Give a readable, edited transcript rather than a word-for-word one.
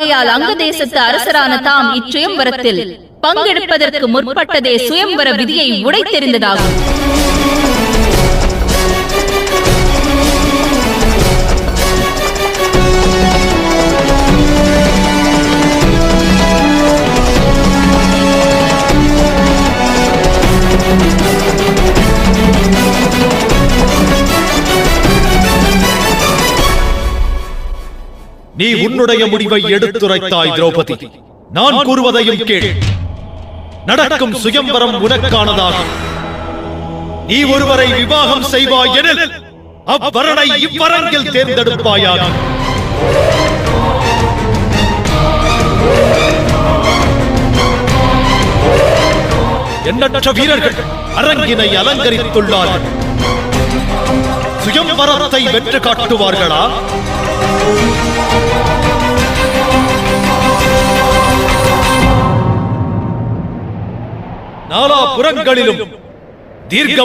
அங்க தேசத்து அரசரான தாம் இச்சுயம்பரத்தில் பங்கெடுப்பதற்கு முற்பட்டதே சுயம்பர விதியை உடைத்தெறிந்ததாகும். நீ உன்னுடைய முடிவை எடுத்துரைத்தாய் திரௌபதி. நான் கூறுவதையும் கேள். நடக்கும் சுயம்பரம் உனக்கானதாகும். நீ ஒருவரை விவாகம் செய்வாய் எனில் அவ்வரனை இவ்வரங்கில் தேர்ந்தெடுப்பாயாக. எண்ணற்ற வீரர்கள் அரங்கினை அலங்கரித்துள்ளார்கள். சுயம்பரத்தை வென்று காட்டுவார்களா? நாலா புறங்களிலும் தீர்க்க